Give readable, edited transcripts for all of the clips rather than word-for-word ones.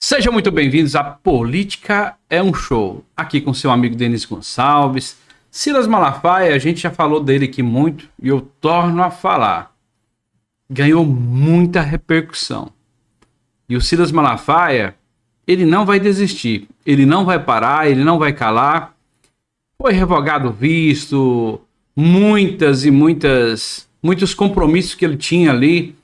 Sejam muito bem-vindos a Política é um Show, aqui com seu amigo Denis Gonçalves. Silas Malafaia, a gente já falou dele aqui muito e eu torno a falar. Ganhou muita repercussão. E o Silas Malafaia, ele não vai desistir, ele não vai parar, ele não vai calar. Foi revogado o visto, muitos compromissos que ele tinha ali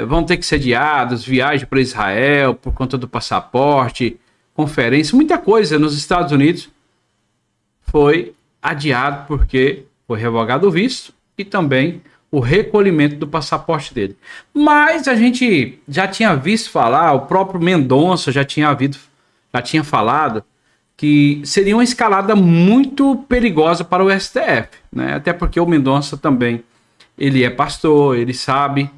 vão ter que ser adiados, viagem para Israel por conta do passaporte, conferência, muita coisa nos Estados Unidos foi adiado porque foi revogado o visto e também o recolhimento do passaporte dele. Mas a gente já tinha visto falar, o próprio Mendonça já tinha falado que seria uma escalada muito perigosa para o STF, né? Até porque o Mendonça também, ele é pastor, ele sabe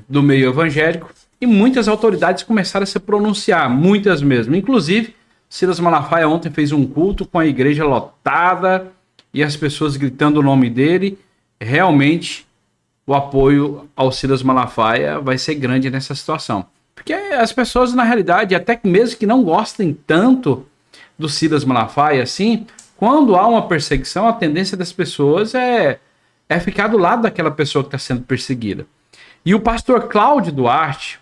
do meio evangélico, e muitas autoridades começaram a se pronunciar, muitas mesmo. Inclusive, Silas Malafaia ontem fez um culto com a igreja lotada e as pessoas gritando o nome dele. Realmente, o apoio ao Silas Malafaia vai ser grande nessa situação. Porque as pessoas, na realidade, até mesmo que não gostem tanto do Silas Malafaia, assim, quando há uma perseguição, a tendência das pessoas é ficar do lado daquela pessoa que está sendo perseguida. E o pastor Cláudio Duarte,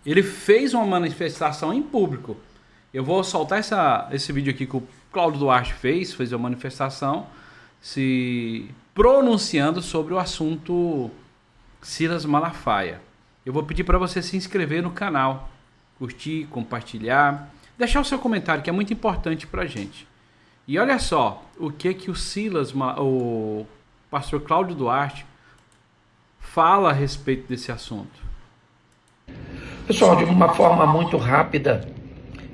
ele fez uma manifestação em público. Eu vou soltar esse vídeo aqui que o Cláudio Duarte fez uma manifestação se pronunciando sobre o assunto Silas Malafaia. Eu vou pedir para você se inscrever no canal, curtir, compartilhar, deixar o seu comentário, que é muito importante para a gente. E olha só o que o pastor Cláudio Duarte fala a respeito desse assunto. Pessoal, de uma forma muito rápida,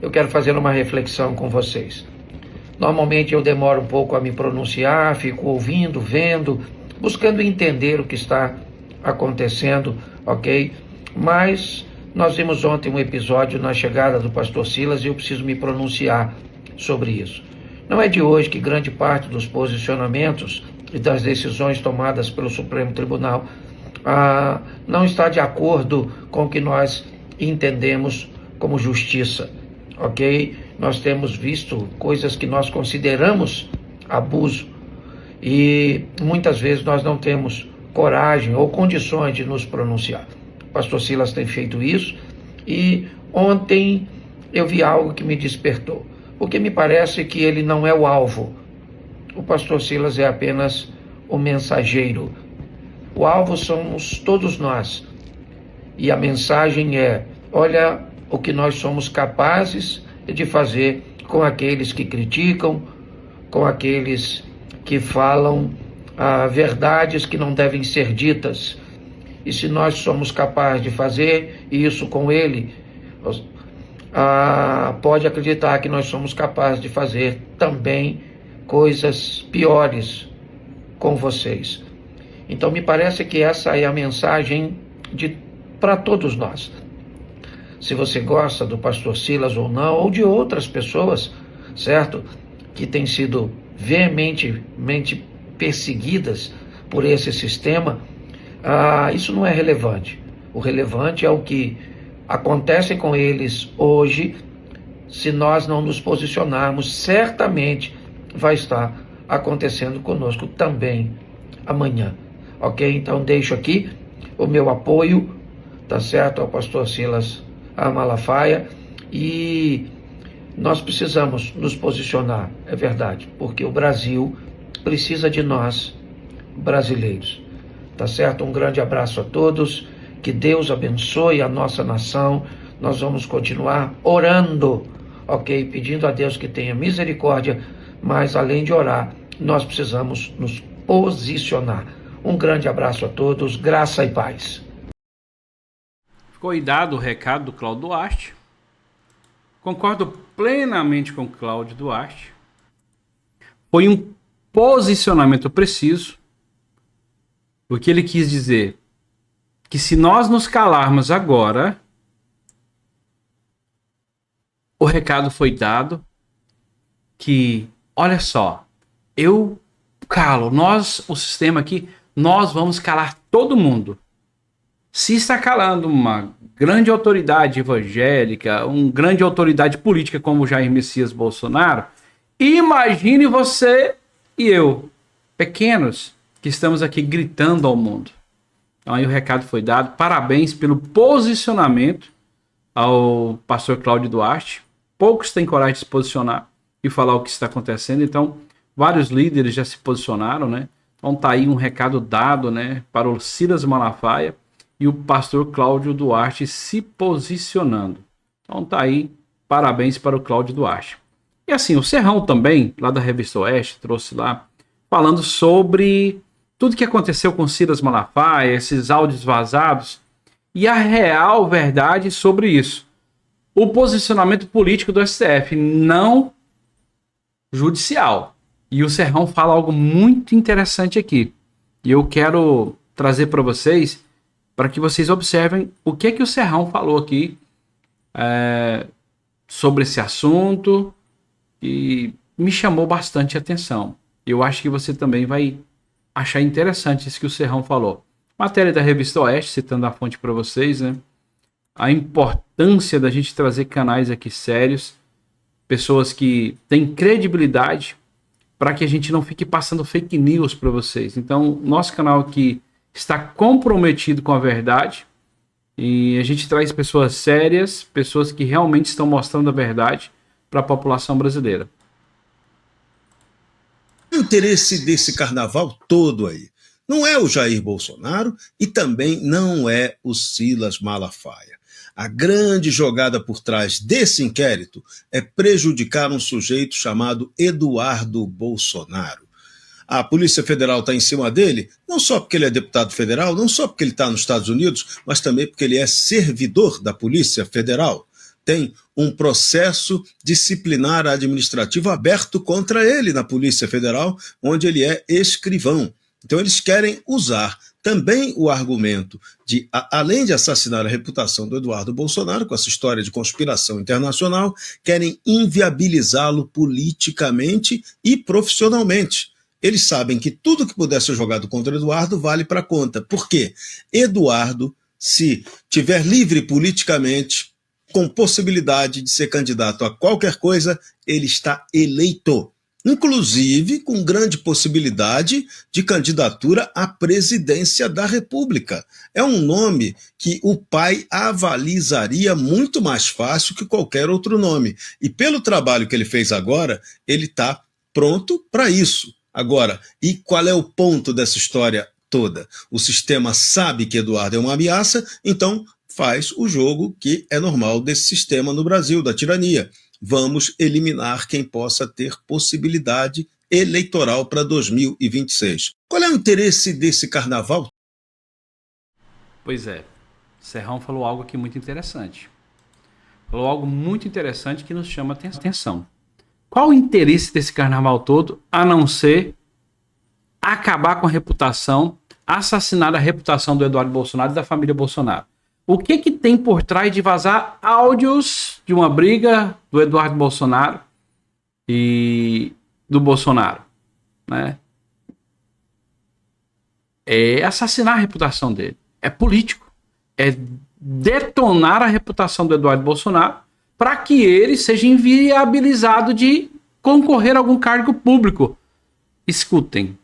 eu quero fazer uma reflexão com vocês. Normalmente eu demoro um pouco a me pronunciar, fico ouvindo, vendo, buscando entender o que está acontecendo, ok? Mas nós vimos ontem um episódio na chegada do pastor Silas e eu preciso me pronunciar sobre isso. Não é de hoje que grande parte dos posicionamentos e das decisões tomadas pelo Supremo Tribunal não está de acordo com o que nós entendemos como justiça, ok? Nós temos visto coisas que nós consideramos abuso e muitas vezes nós não temos coragem ou condições de nos pronunciar. O pastor Silas tem feito isso e ontem eu vi algo que me despertou, porque me parece que ele não é o alvo. O pastor Silas é apenas o mensageiro. O alvo somos todos nós. E a mensagem é: olha o que nós somos capazes de fazer com aqueles que criticam, com aqueles que falam verdades que não devem ser ditas. E se nós somos capazes de fazer isso com ele, pode acreditar que nós somos capazes de fazer também coisas piores com vocês. Então me parece que essa é a mensagem para todos nós. Se você gosta do pastor Silas ou não, ou de outras pessoas, certo? Que têm sido veementemente perseguidas por esse sistema, isso não é relevante. O relevante é o que acontece com eles hoje. Se nós não nos posicionarmos, certamente vai estar acontecendo conosco também amanhã. Ok? Então deixo aqui o meu apoio, tá certo, ao pastor Silas Malafaia, e nós precisamos nos posicionar, é verdade, porque o Brasil precisa de nós, brasileiros, tá certo? Um grande abraço a todos, que Deus abençoe a nossa nação. Nós vamos continuar orando, ok? Pedindo a Deus que tenha misericórdia, mas além de orar, nós precisamos nos posicionar. Um grande abraço a todos, graça e paz. Ficou dado o recado do Cláudio Duarte. Concordo plenamente com o Cláudio Duarte. Foi um posicionamento preciso. O que ele quis dizer? Que se nós nos calarmos agora, o recado foi dado que, olha só, eu calo, o sistema aqui, nós vamos calar todo mundo. Se está calando uma grande autoridade evangélica, uma grande autoridade política como o Jair Messias Bolsonaro, imagine você e eu, pequenos, que estamos aqui gritando ao mundo. Então aí o recado foi dado. Parabéns pelo posicionamento ao pastor Cláudio Duarte. Poucos têm coragem de se posicionar e falar o que está acontecendo. Então, vários líderes já se posicionaram, né? Então tá aí um recado dado, né, para o Silas Malafaia e o pastor Cláudio Duarte se posicionando. Então tá aí, parabéns para o Cláudio Duarte. E assim, o Serrão também, lá da Revista Oeste, trouxe lá, falando sobre tudo que aconteceu com Silas Malafaia, esses áudios vazados, e a real verdade sobre isso. O posicionamento político do STF, não judicial. E o Serrão fala algo muito interessante aqui. E eu quero trazer para vocês, para que vocês observem o que o Serrão falou aqui sobre esse assunto, e me chamou bastante atenção. Eu acho que você também vai achar interessante isso que o Serrão falou. Matéria da Revista Oeste, citando a fonte para vocês, né? A importância da gente trazer canais aqui sérios, pessoas que têm credibilidade, para que a gente não fique passando fake news para vocês. Então, nosso canal aqui está comprometido com a verdade, e a gente traz pessoas sérias, pessoas que realmente estão mostrando a verdade para a população brasileira. O interesse desse carnaval todo aí não é o Jair Bolsonaro e também não é o Silas Malafaia. A grande jogada por trás desse inquérito é prejudicar um sujeito chamado Eduardo Bolsonaro. A Polícia Federal está em cima dele, não só porque ele é deputado federal, não só porque ele está nos Estados Unidos, mas também porque ele é servidor da Polícia Federal. Tem um processo disciplinar administrativo aberto contra ele na Polícia Federal, onde ele é escrivão. Então eles querem usar também o argumento de, além de assassinar a reputação do Eduardo Bolsonaro, com essa história de conspiração internacional, querem inviabilizá-lo politicamente e profissionalmente. Eles sabem que tudo que puder ser jogado contra Eduardo vale para a conta. Por quê? Eduardo, se tiver livre politicamente, com possibilidade de ser candidato a qualquer coisa, ele está eleito. Inclusive com grande possibilidade de candidatura à presidência da República. É um nome que o pai avalizaria muito mais fácil que qualquer outro nome. E pelo trabalho que ele fez agora, ele está pronto para isso. Agora, e qual é o ponto dessa história toda? O sistema sabe que Eduardo é uma ameaça, então faz o jogo que é normal desse sistema no Brasil, da tirania. Vamos eliminar quem possa ter possibilidade eleitoral para 2026. Qual é o interesse desse carnaval? Pois é, Serrão falou algo aqui muito interessante. Falou algo muito interessante que nos chama atenção. Qual o interesse desse carnaval todo, a não ser acabar com a reputação, assassinar a reputação do Eduardo Bolsonaro e da família Bolsonaro? O que tem por trás de vazar áudios de uma briga do Eduardo Bolsonaro e do Bolsonaro, né? É assassinar a reputação dele. É político. É detonar a reputação do Eduardo Bolsonaro para que ele seja inviabilizado de concorrer a algum cargo público. Escutem,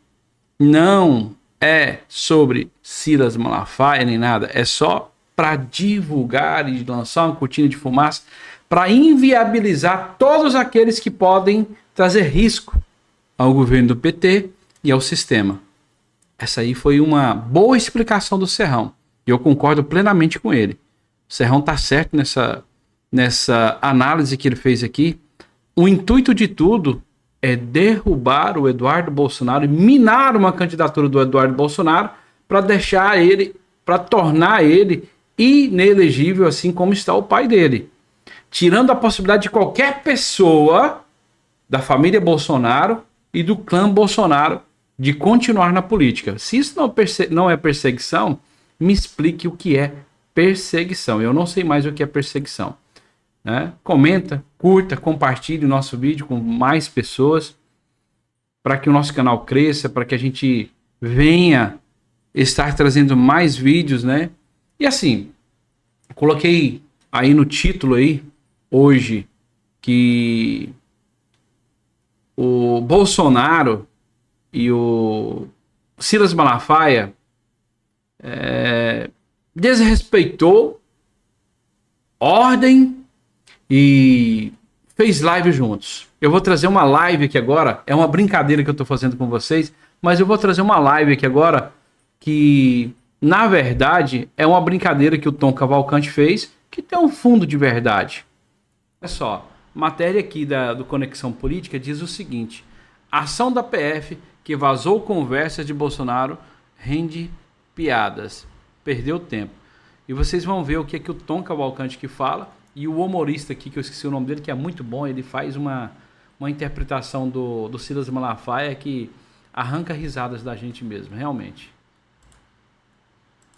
não é sobre Silas Malafaia nem nada, é só para divulgar e lançar uma cortina de fumaça para inviabilizar todos aqueles que podem trazer risco ao governo do PT e ao sistema. Essa aí foi uma boa explicação do Serrão, e eu concordo plenamente com ele. O Serrão está certo nessa análise que ele fez aqui. O intuito de tudo é derrubar o Eduardo Bolsonaro e minar uma candidatura do Eduardo Bolsonaro para deixar ele, para tornar ele inelegível, assim como está o pai dele, tirando a possibilidade de qualquer pessoa da família Bolsonaro e do clã Bolsonaro de continuar na política. Se isso não é perseguição, me explique o que é perseguição. Eu não sei mais o que é perseguição, né? Comenta, curta, compartilhe o nosso vídeo com mais pessoas para que o nosso canal cresça, para que a gente venha estar trazendo mais vídeos, né? E assim, coloquei aí no título aí, hoje, que o Bolsonaro e o Silas Malafaia desrespeitou ordem e fez live juntos. Eu vou trazer uma live aqui agora, é uma brincadeira que eu tô fazendo com vocês, mas eu vou trazer uma live aqui agora que, na verdade, é uma brincadeira que o Tom Cavalcante fez, que tem um fundo de verdade. Olha só, matéria aqui do Conexão Política diz o seguinte: ação da PF que vazou conversas de Bolsonaro rende piadas. Perdeu tempo. E vocês vão ver o que é que o Tom Cavalcante que fala, e o humorista aqui, que eu esqueci o nome dele, que é muito bom, ele faz uma interpretação do Silas Malafaia que arranca risadas da gente mesmo, realmente.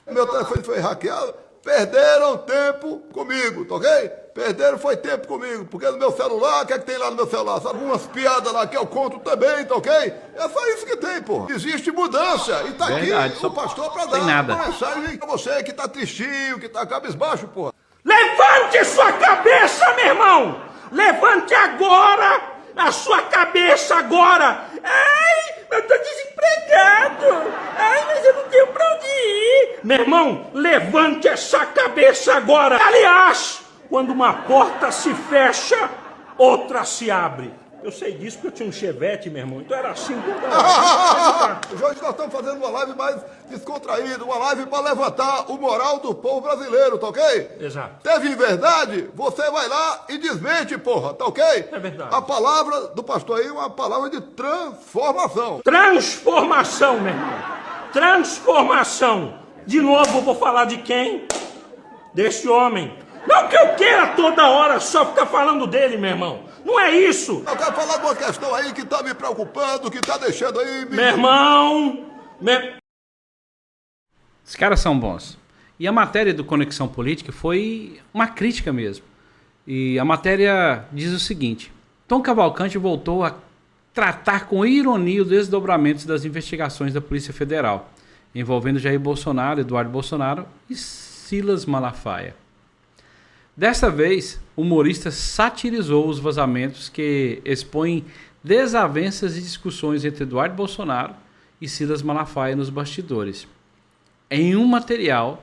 Meu telefone foi hackeado, perderam tempo comigo, tá ok? Perderam foi tempo comigo, porque no meu celular, o que é que tem lá no meu celular? Sabe, algumas piadas lá que eu conto também, tá ok? É só isso que tem, pô. Existe mudança, e tá Verdade, aqui o pastor pra tem dar nada. uma mensagem pra você que tá tristinho, que tá cabisbaixo, pô. Levante sua cabeça, meu irmão! Levante agora a sua cabeça agora! Ai, eu tô desempregado! Ai, mas eu não tenho pra onde ir! Meu irmão, levante essa cabeça agora! Aliás, quando uma porta se fecha, outra se abre. Eu sei disso porque eu tinha um Chevette, meu irmão, então era assim. Hoje nós estamos fazendo uma live mais descontraída, uma live para levantar o moral do povo brasileiro, tá ok? Exato. Teve verdade? Você vai lá e desmente, porra, tá ok? É verdade. A palavra do pastor aí é uma palavra de transformação. Transformação, meu irmão. Transformação. De novo eu vou falar de quem? Desse homem. Não que eu queira toda hora só ficar falando dele, meu irmão. Não é isso. Eu quero falar de uma questão aí que tá me preocupando, que tá deixando aí... Meu irmão... Os caras são bons. E a matéria do Conexão Política foi uma crítica mesmo. E a matéria diz o seguinte: Tom Cavalcante voltou a tratar com ironia os desdobramentos das investigações da Polícia Federal, envolvendo Jair Bolsonaro, Eduardo Bolsonaro e Silas Malafaia. Desta vez, o humorista satirizou os vazamentos que expõem desavenças e discussões entre Eduardo Bolsonaro e Silas Malafaia nos bastidores, em um material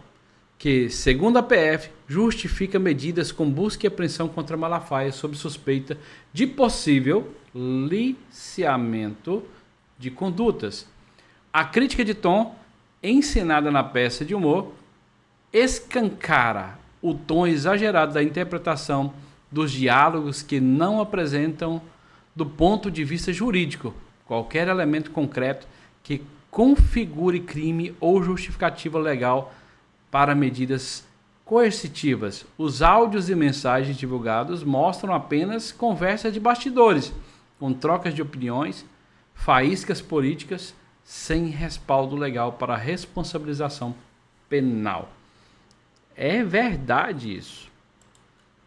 que, segundo a PF, justifica medidas com busca e apreensão contra Malafaia sob suspeita de possível liciamento de condutas. A crítica de Tom, encenada na peça de humor, escancara o tom exagerado da interpretação dos diálogos que não apresentam, do ponto de vista jurídico, qualquer elemento concreto que configure crime ou justificativa legal para medidas coercitivas. Os áudios e mensagens divulgados mostram apenas conversas de bastidores, com trocas de opiniões, faíscas políticas, sem respaldo legal para responsabilização penal. É verdade isso.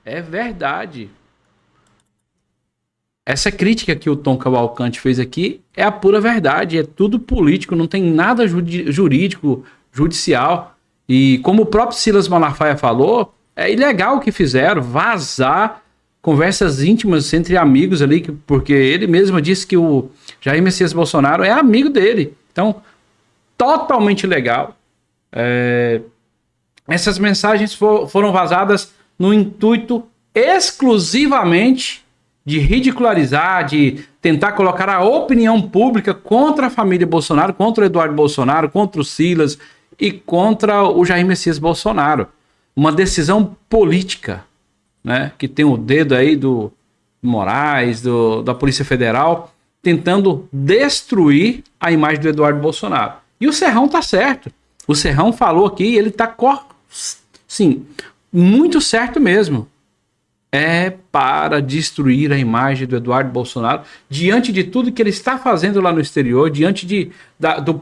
É verdade. Essa crítica que o Tom Cavalcante fez aqui é a pura verdade. É tudo político, não tem nada jurídico, judicial. E como o próprio Silas Malafaia falou, é ilegal o que fizeram, vazar conversas íntimas entre amigos ali, porque ele mesmo disse que o Jair Messias Bolsonaro é amigo dele. Então, totalmente ilegal. Essas mensagens foram vazadas no intuito exclusivamente de ridicularizar, de tentar colocar a opinião pública contra a família Bolsonaro, contra o Eduardo Bolsonaro, contra o Silas e contra o Jair Messias Bolsonaro. Uma decisão política, né, que tem o dedo aí do Moraes, da Polícia Federal, tentando destruir a imagem do Eduardo Bolsonaro. E o Serrão tá certo. O Serrão falou aqui, ele tá sim, muito certo mesmo. É para destruir a imagem do Eduardo Bolsonaro diante de tudo que ele está fazendo lá no exterior, diante do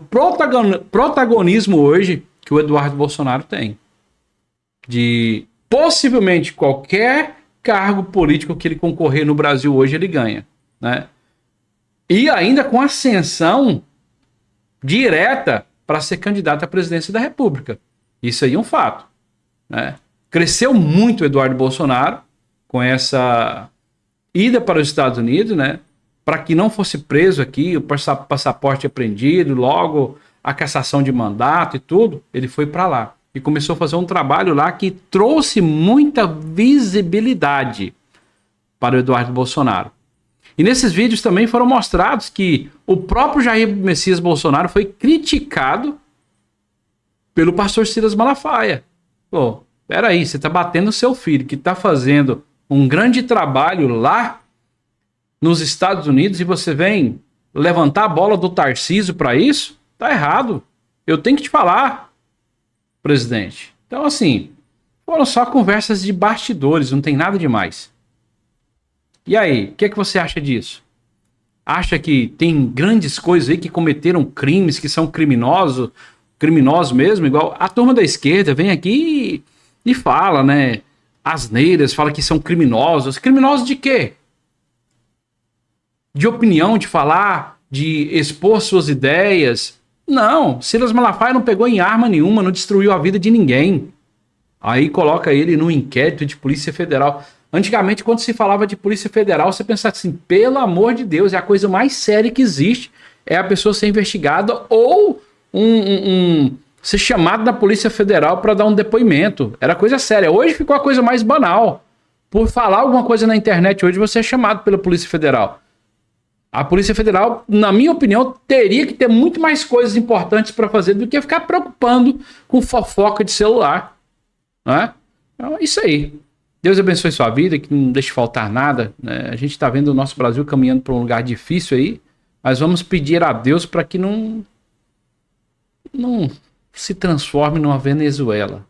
protagonismo hoje que o Eduardo Bolsonaro tem. De possivelmente qualquer cargo político que ele concorrer no Brasil hoje, ele ganha, né? E ainda com ascensão direta para ser candidato à presidência da República. Isso aí é um fato. né? Cresceu muito o Eduardo Bolsonaro com essa ida para os Estados Unidos, né? Para que não fosse preso aqui, o passaporte apreendido, logo a cassação de mandato e tudo, ele foi para lá. E começou a fazer um trabalho lá que trouxe muita visibilidade para o Eduardo Bolsonaro. E nesses vídeos também foram mostrados que o próprio Jair Messias Bolsonaro foi criticado pelo pastor Silas Malafaia. Pô, peraí, você tá batendo o seu filho, que tá fazendo um grande trabalho lá nos Estados Unidos, e você vem levantar a bola do Tarcísio para isso? Tá errado. Eu tenho que te falar, presidente. Então, assim, foram só conversas de bastidores, não tem nada demais. E aí, o que é que você acha disso? Acha que tem grandes coisas aí que cometeram crimes, que são criminosos mesmo, igual a turma da esquerda vem aqui e fala, né? Asneiras, fala que são criminosos. Criminosos de quê? De opinião, de falar, de expor suas ideias. Não, Silas Malafaia não pegou em arma nenhuma, não destruiu a vida de ninguém. Aí coloca ele num inquérito de Polícia Federal. Antigamente, quando se falava de Polícia Federal, você pensava assim, pelo amor de Deus, é a coisa mais séria que existe, é a pessoa ser investigada ou ser chamado da Polícia Federal para dar um depoimento. Era coisa séria. Hoje ficou a coisa mais banal. Por falar alguma coisa na internet, hoje você é chamado pela Polícia Federal. A Polícia Federal, na minha opinião, teria que ter muito mais coisas importantes para fazer do que ficar preocupando com fofoca de celular. Né? Então, é isso aí. Deus abençoe sua vida, que não deixe faltar nada. Né? A gente está vendo o nosso Brasil caminhando para um lugar difícil aí, mas vamos pedir a Deus para que não se transforme numa Venezuela.